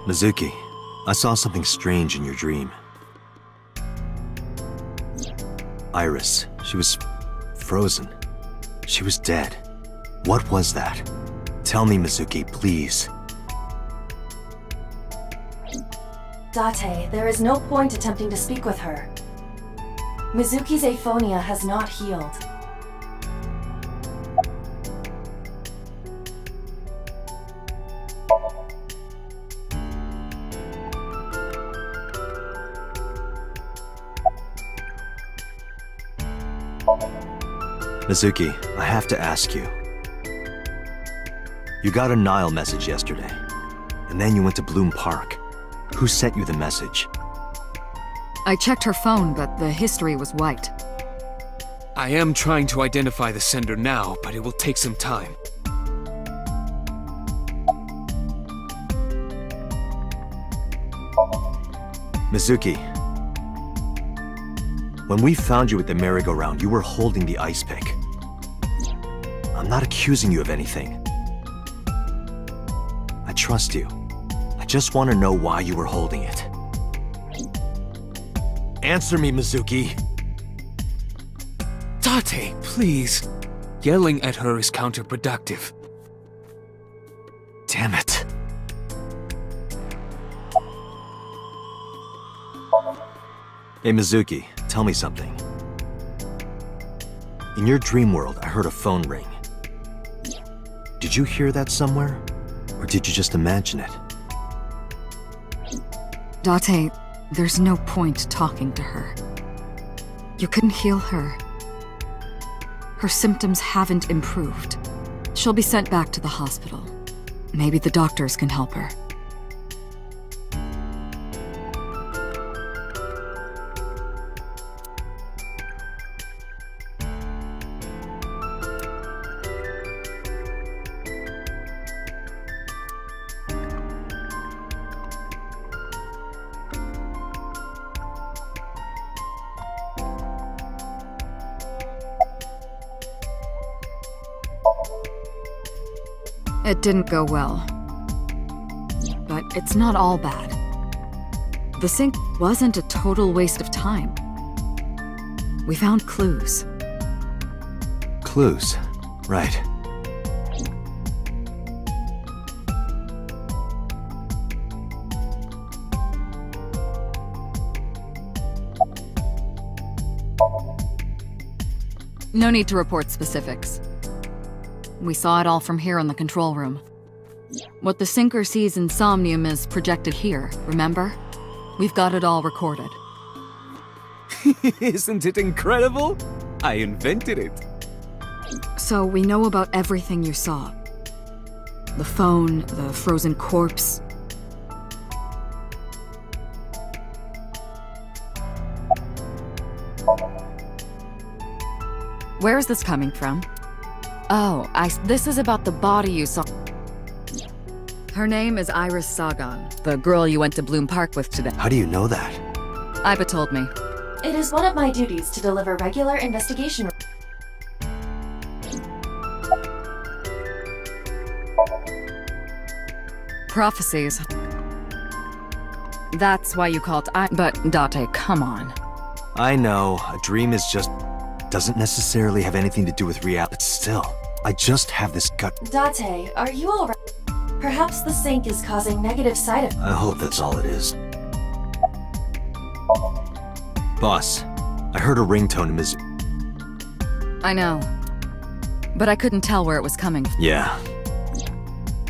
Mizuki, I saw something strange in your dream. Iris, she was frozen. She was dead. What was that? Tell me, Mizuki, please. Date, there is no point attempting to speak with her. Mizuki's aphonia has not healed. Mizuki, I have to ask you. You got a Nile message yesterday, and then you went to Bloom Park. Who sent you the message? I checked her phone, but the history was wiped. I am trying to identify the sender now, but it will take some time. Mizuki, when we found you at the merry-go-round, you were holding the ice pick. I'm not accusing you of anything. I trust you. I just want to know why you were holding it. Answer me, Mizuki. Date, please. Yelling at her is counterproductive. Damn it. Hey, Mizuki, tell me something. In your dream world, I heard a phone ring. Did you hear that somewhere? Or did you just imagine it? Date, there's no point talking to her. You couldn't heal her. Her symptoms haven't improved. She'll be sent back to the hospital. Maybe the doctors can help her. It didn't go well. But it's not all bad. The sink wasn't a total waste of time. We found clues. Clues. Right. No need to report specifics. We saw it all from here in the control room. What the sinker sees in Somnium is projected here, remember? We've got it all recorded. Isn't it incredible? I invented it. So we know about everything you saw. The phone, the frozen corpse. Where is this coming from? Oh, this is about the body you saw. Her name is Iris Sagan, the girl you went to Bloom Park with today. How do you know that? Iba told me. It is one of my duties to deliver regular investigation. Prophecies. That's why you called But Date, come on. I know, a dream is just... doesn't necessarily have anything to do with reality, but still, I just have this gut... Date, are you alright? Perhaps the sink is causing negative side effects. I hope that's all it is. Boss, I heard a ringtone in Mizuki. I know. But I couldn't tell where it was coming from. Yeah.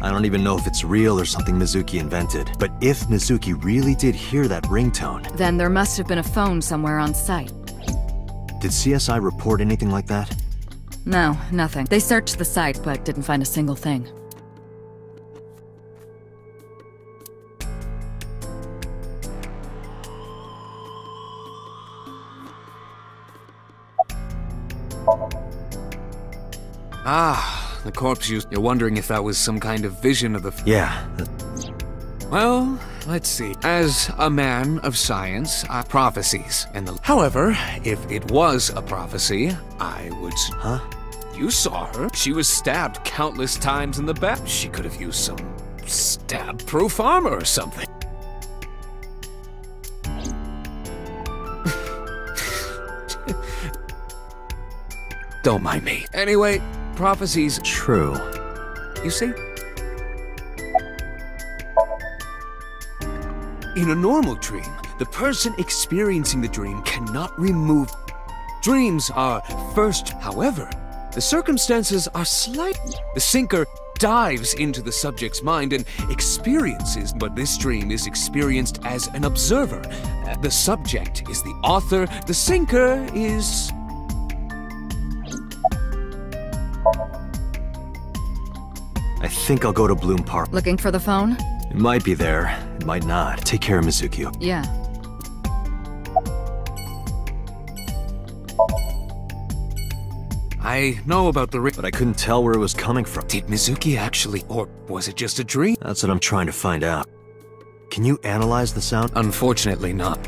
I don't even know if it's real or something Mizuki invented. But if Mizuki really did hear that ringtone... Then there must have been a phone somewhere on site. Did CSI report anything like that? No, nothing. They searched the site, but didn't find a single thing. Ah, the corpse used... You're wondering if that was some kind of vision of the... Yeah. Well, let's see. As a man of science, prophecies and the... However, if it was a prophecy, I would... Huh? You saw her. She was stabbed countless times in the back. She could have used some stab-proof armor or something. Don't mind me. Anyway, prophecies... True. You see? In a normal dream, the person experiencing the dream cannot remove... Dreams are first, however, the circumstances are slight. The sinker dives into the subject's mind and experiences, but this dream is experienced as an observer. The subject is the author, the sinker is... I think I'll go to Bloom Park. Looking for the phone? It might be there, it might not. Take care of Mizuki. Yeah. I know about the ring, But I couldn't tell where it was coming from. Did Mizuki actually, or was it just a dream? That's what I'm trying to find out. Can you analyze the sound? Unfortunately not.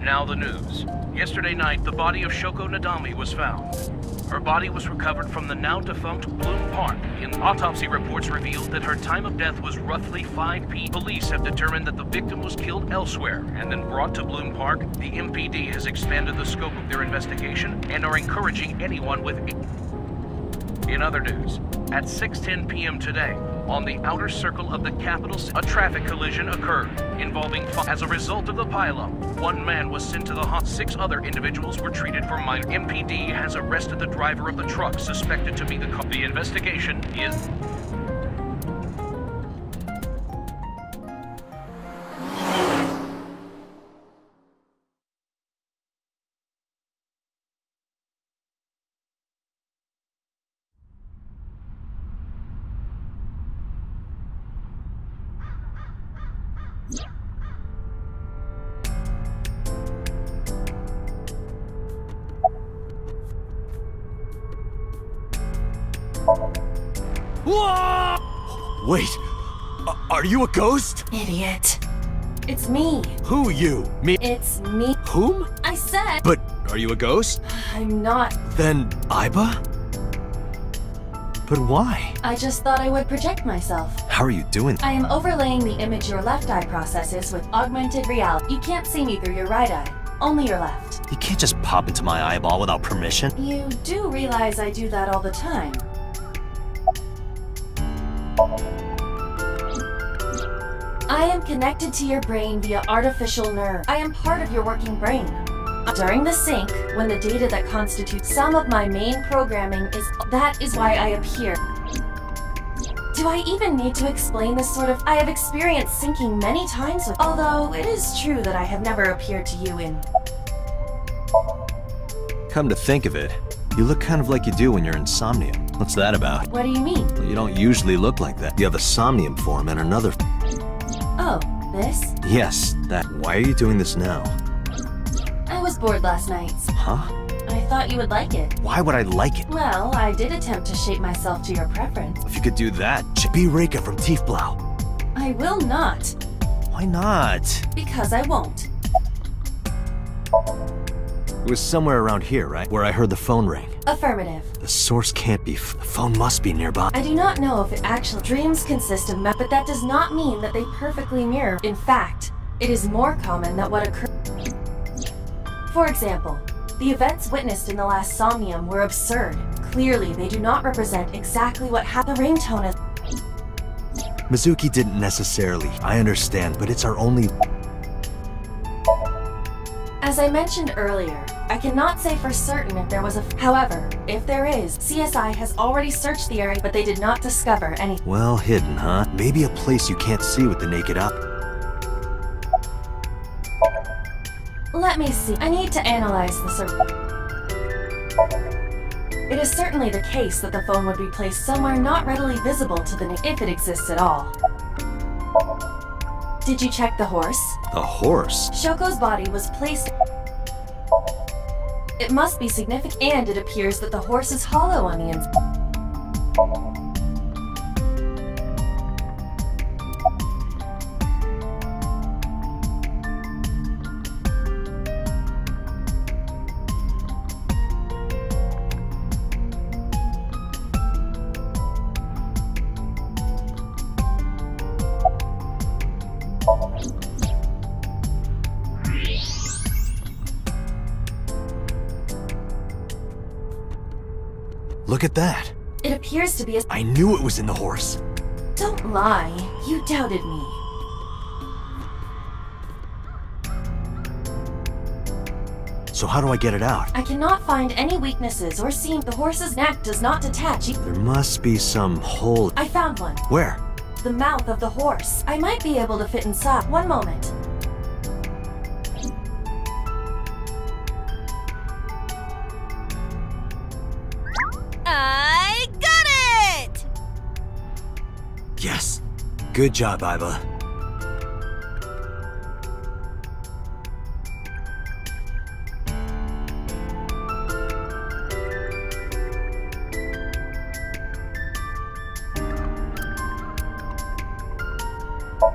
Now the news. Yesterday night, the body of Shoko Nadami was found. Her body was recovered from the now-defunct Bloom Park. Autopsy reports revealed that her time of death was roughly 5 p.m. Police have determined that the victim was killed elsewhere and then brought to Bloom Park. The MPD has expanded the scope of their investigation and are encouraging anyone with... In other news, at 6:10 p.m. today, on the outer circle of the capital, a traffic collision occurred involving... As a result of the pileup, 1 man was sent to the hospital. 6 other individuals were treated for minor... MPD has arrested the driver of the truck suspected to be the... The investigation is... Wait, are you a ghost? Idiot. It's me. Who you? Me? It's me. Whom? I said... But are you a ghost? I'm not. Then Aiba? But why? I just thought I would project myself. How are you doing? I am overlaying the image your left eye processes with augmented reality. You can't see me through your right eye, only your left. You can't just pop into my eyeball without permission. You do realize I do that all the time. I am connected to your brain via artificial nerve. I am part of your working brain. During the sync, when the data that constitutes some of my main programming is... That is why I appear. Do I even need to explain this sort of... I have experienced syncing many times with... Although, it is true that I have never appeared to you in... Come to think of it, you look kind of like you do when you're in Somnium. What's that about? What do you mean? Well, you don't usually look like that. You have a Somnium form and another... Oh, this? Yes, that. Why are you doing this now? I was bored last night. Huh? I thought you would like it. Why would I like it? Well, I did attempt to shape myself to your preference. If you could do that, be Reika from Tiefblau. I will not. Why not? Because I won't. It was somewhere around here, right? Where I heard the phone ring. Affirmative. The source can't be... The phone must be nearby. I do not know if it actually... Dreams consist of but that does not mean that they perfectly mirror. In fact, it is more common that what occurred... For example, the events witnessed in the last Somnium were absurd. Clearly, they do not represent exactly what happened. The ringtone is... Mizuki didn't necessarily. I understand, but it's our only... As I mentioned earlier, I cannot say for certain if there was a... However, if there is, CSI has already searched the area, but they did not discover any... Well hidden, huh? Maybe a place you can't see with the naked eye. Let me see. I need to analyze the It is certainly the case that the phone would be placed somewhere not readily visible to the if it exists at all. Did you check the horse? The horse? Shoko's body was placed... It must be significant, and it appears that the horse is hollow on the inside. Look at that. It appears to be a... I knew it was in the horse. Don't lie. You doubted me. So how do I get it out? I cannot find any weaknesses or seam. The horse's neck does not detach. There must be some hole. I found one. Where? The mouth of the horse. I might be able to fit inside. One moment. I got it! Yes. Good job, Iva.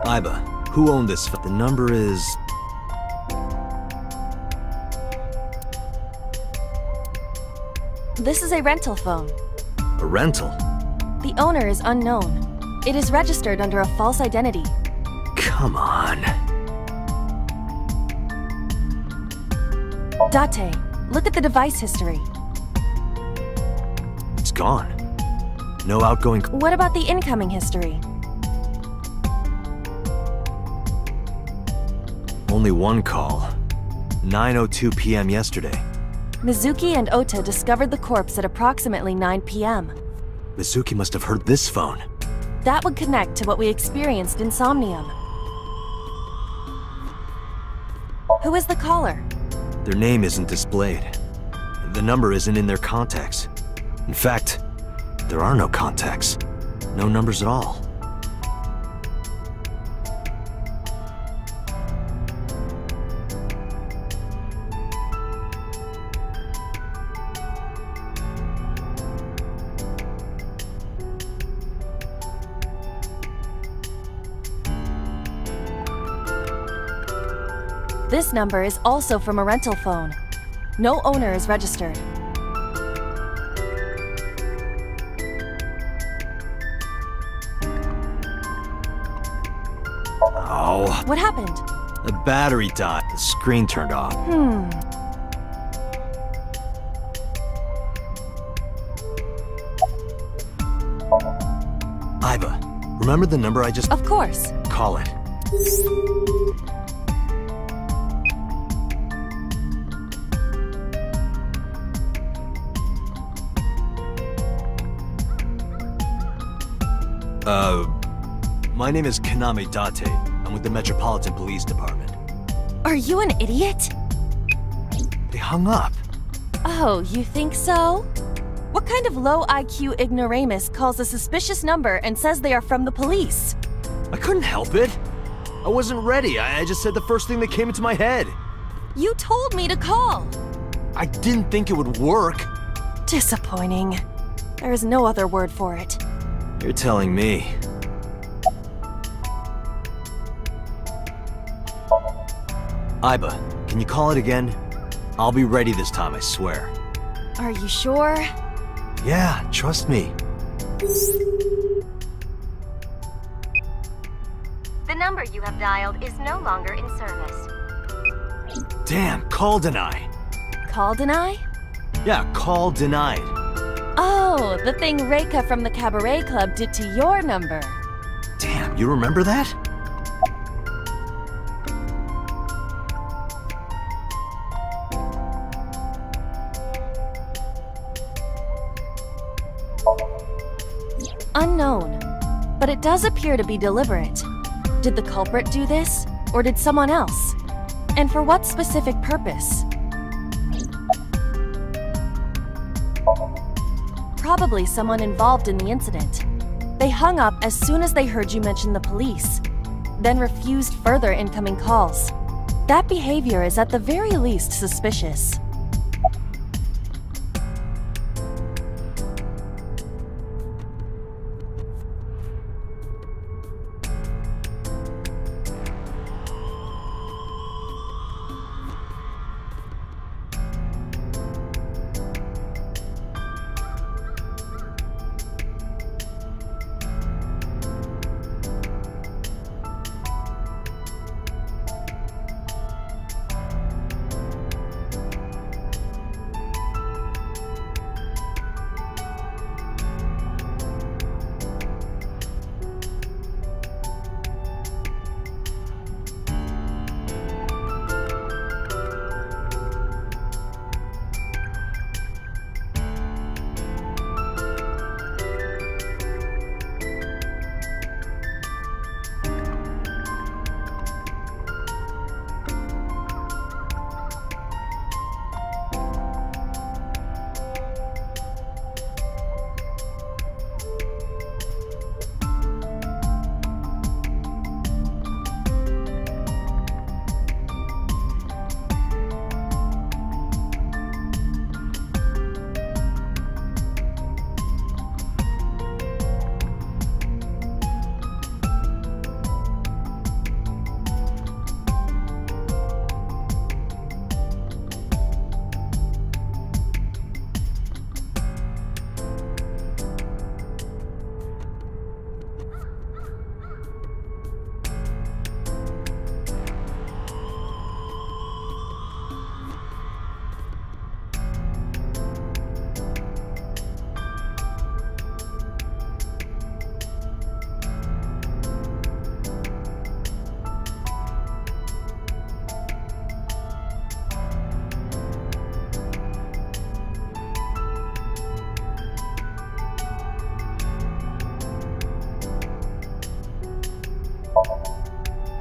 Iva, who owned this? The number is... This is a rental phone. a rental. The owner is unknown. It is registered under a false identity. Come on. Date, look at the device history. It's gone. No outgoing... What about the incoming history? Only one call. 9:02 p.m. yesterday. Mizuki and Ota discovered the corpse at approximately 9 p.m. Mizuki must have heard this phone. That would connect to what we experienced in Somnium. Who is the caller? Their name isn't displayed. The number isn't in their contacts. In fact, there are no contacts. No numbers at all. This number is also from a rental phone. No owner is registered. Oh, What happened? the battery died. The screen turned off. Iva, remember the number I just... Of course. Call it. My name is Kaname Date. I'm with the Metropolitan Police Department. Are you an idiot? They hung up. Oh, you think so? What kind of low IQ ignoramus calls a suspicious number and says they are from the police? I couldn't help it. I wasn't ready. I just said the first thing that came into my head. You told me to call. I didn't think it would work. Disappointing. There is no other word for it. You're telling me. Iba, can you call it again? I'll be ready this time, I swear. Are you sure? Yeah, trust me. The number you have dialed is no longer in service. Damn, call deny. Call deny? Yeah, call denied. Oh, the thing Reika from the Cabaret Club did to your number. Damn, you remember that? Unknown. But it does appear to be deliberate. Did the culprit do this? Or did someone else? And for what specific purpose? Probably someone involved in the incident. They hung up as soon as they heard you mention the police, then refused further incoming calls. That behavior is at the very least suspicious.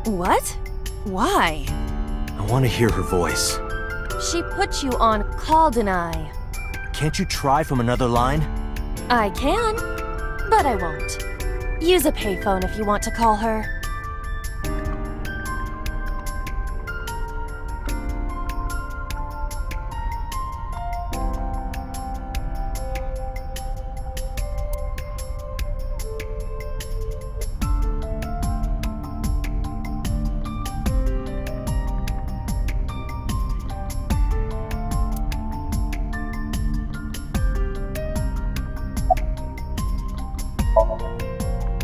What? Why? I want to hear her voice. She put you on call deny. Can't you try from another line? I can, but I won't. Use a payphone if you want to call her.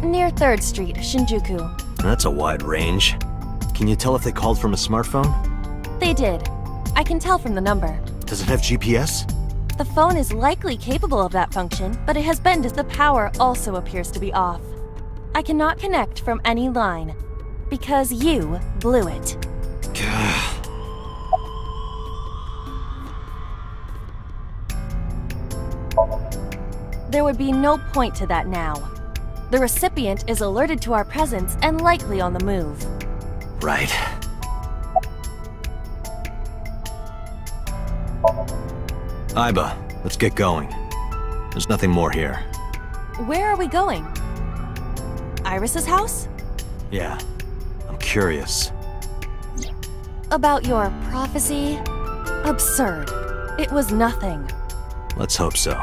Near 3rd Street, Shinjuku. That's a wide range. Can you tell if they called from a smartphone? They did. I can tell from the number. Does it have GPS? The phone is likely capable of that function, but it has been the power also appears to be off. I cannot connect from any line, because you blew it. There would be no point to that now. The recipient is alerted to our presence and likely on the move. Right. Aiba, let's get going. There's nothing more here. Where are we going? Iris's house? Yeah, I'm curious. About your prophecy? Absurd. It was nothing. Let's hope so.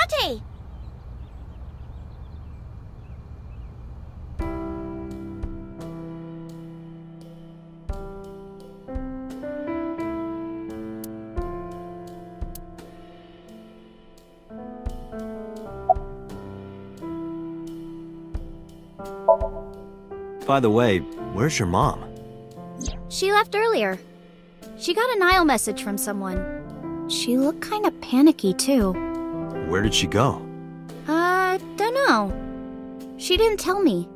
Date! By the way, where's your mom? She left earlier. She got a Nile message from someone. She looked kinda panicky, too. Where did she go? Dunno. She didn't tell me.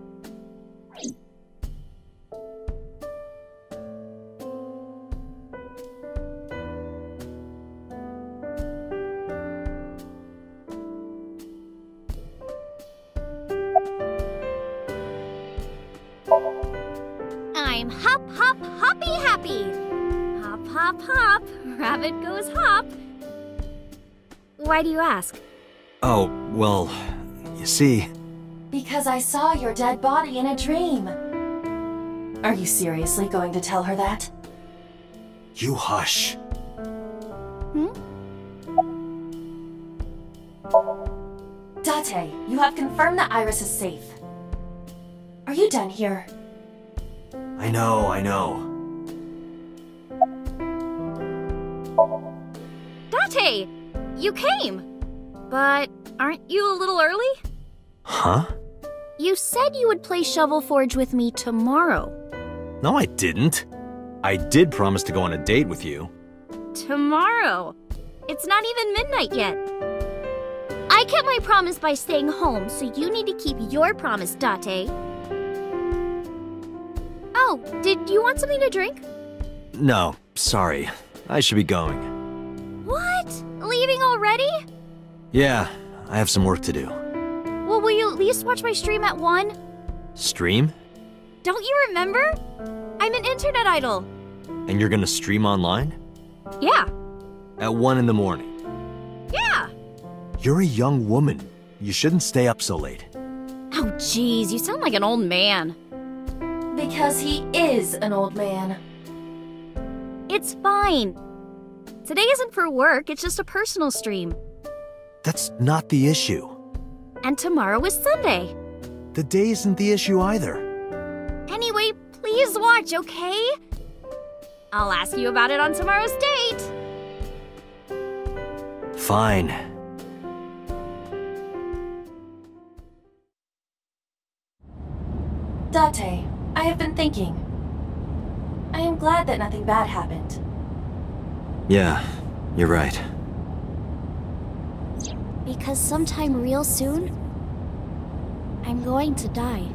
I'm hop, hop, hoppy happy. Hop, hop, hop. Rabbit goes hop. Why do you ask? Oh, well, you see... Because I saw your dead body in a dream. Are you seriously going to tell her that? You hush. Date, you have confirmed that Iris is safe. Are you done here? I know. Date! You came! But aren't you a little early? Huh? You said you would play Shovel Forge with me tomorrow. No, I didn't. I did promise to go on a date with you. Tomorrow? It's not even midnight yet. I kept my promise by staying home, so you need to keep your promise, Date. Oh, did you want something to drink? No, sorry. I should be going. What? Leaving already? Yeah, I have some work to do. Well, will you at least watch my stream at 1? Stream? Don't you remember? I'm an internet idol. And you're gonna stream online? Yeah. At 1 in the morning? Yeah. You're a young woman. You shouldn't stay up so late. Oh, jeez, you sound like an old man. Because he is an old man. It's fine. Today isn't for work, it's just a personal stream. That's not the issue. And tomorrow is Sunday. The day isn't the issue either. Anyway, please watch, okay? I'll ask you about it on tomorrow's date. Fine. Date, I have been thinking. I am glad that nothing bad happened. Yeah, you're right. Because sometime real soon, I'm going to die.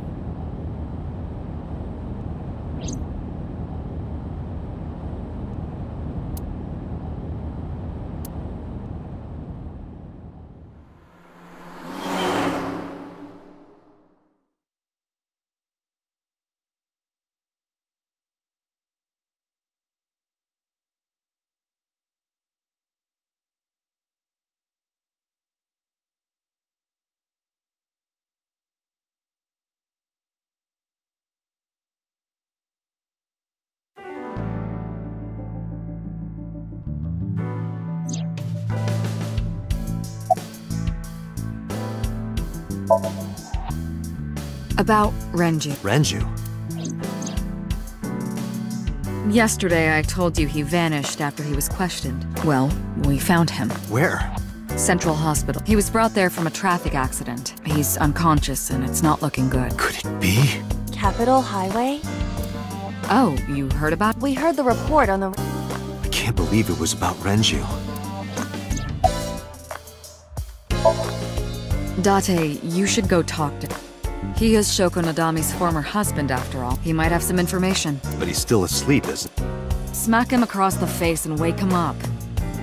About Renju. Renju? Yesterday I told you he vanished after he was questioned. Well, we found him. Where? Central Hospital. He was brought there from a traffic accident. He's unconscious and it's not looking good. Could it be? Capitol Highway? Oh, you heard about? We heard the report on the... I can't believe it was about Renju. Date, you should go talk to him. He is Shoko Nadami's former husband, after all. He might have some information. But he's still asleep, isn't he? Smack him across the face and wake him up.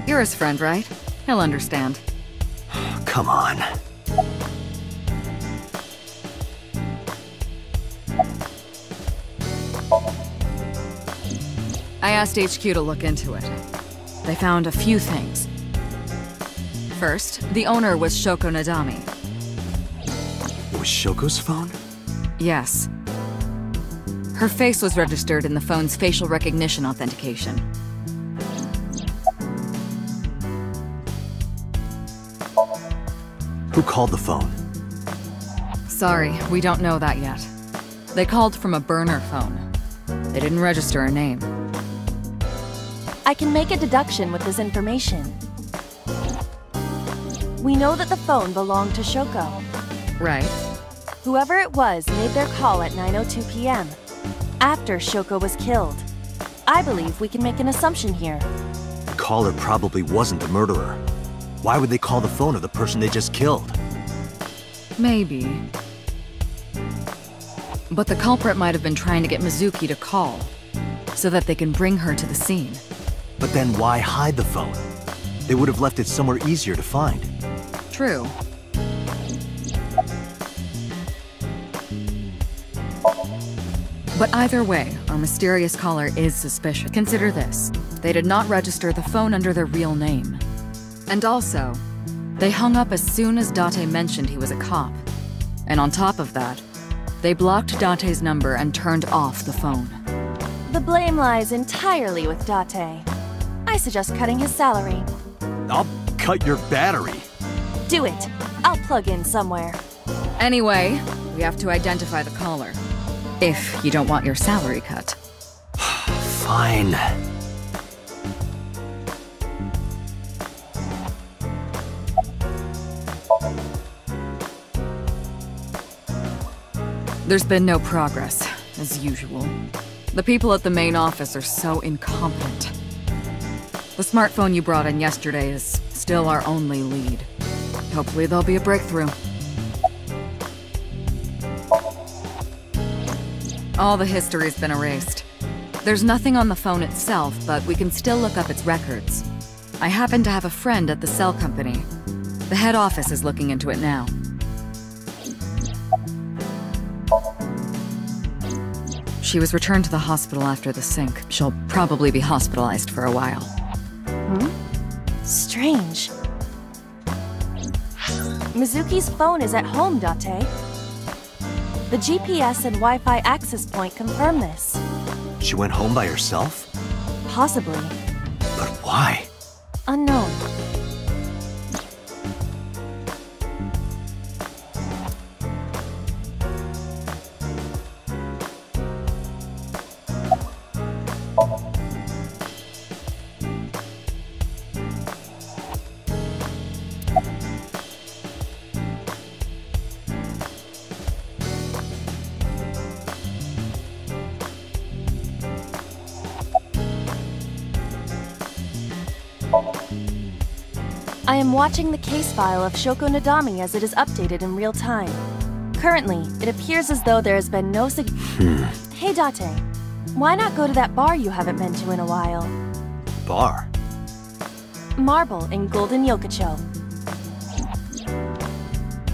You're his friend, right? He'll understand. Come on. I asked HQ to look into it. They found a few things. First, the owner was Shoko Nadami. It was Shoko's phone? Yes. Her face was registered in the phone's facial recognition authentication. Who called the phone? Sorry, we don't know that yet. They called from a burner phone. They didn't register a name. I can make a deduction with this information. We know that the phone belonged to Shoko. Right. Whoever it was made their call at 9:02 p.m. after Shoko was killed. I believe we can make an assumption here. The caller probably wasn't the murderer. Why would they call the phone of the person they just killed? Maybe. But the culprit might have been trying to get Mizuki to call, so that they can bring her to the scene. But then why hide the phone? They would have left it somewhere easier to find. True. But either way, our mysterious caller is suspicious. Consider this. They did not register the phone under their real name. And also, they hung up as soon as Date mentioned he was a cop. And on top of that, they blocked Date's number and turned off the phone. The blame lies entirely with Date. I suggest cutting his salary. I'll cut your battery. Do it. I'll plug in somewhere. Anyway, we have to identify the caller. If you don't want your salary cut. Fine. There's been no progress, as usual. The people at the main office are so incompetent. The smartphone you brought in yesterday is still our only lead. Hopefully there'll be a breakthrough. All the history's been erased. There's nothing on the phone itself, but we can still look up its records. I happen to have a friend at the cell company. The head office is looking into it now. She was returned to the hospital after the sync. She'll probably be hospitalized for a while. Strange. Mizuki's phone is at home, Date. The GPS and Wi-Fi access point confirm this. She went home by herself? Possibly. But why? Unknown. I am watching the case file of Shoko Nadami as it is updated in real time. Currently, it appears as though there has been no Hey Date, why not go to that bar you haven't been to in a while? Bar? Marble in Golden Yokocho.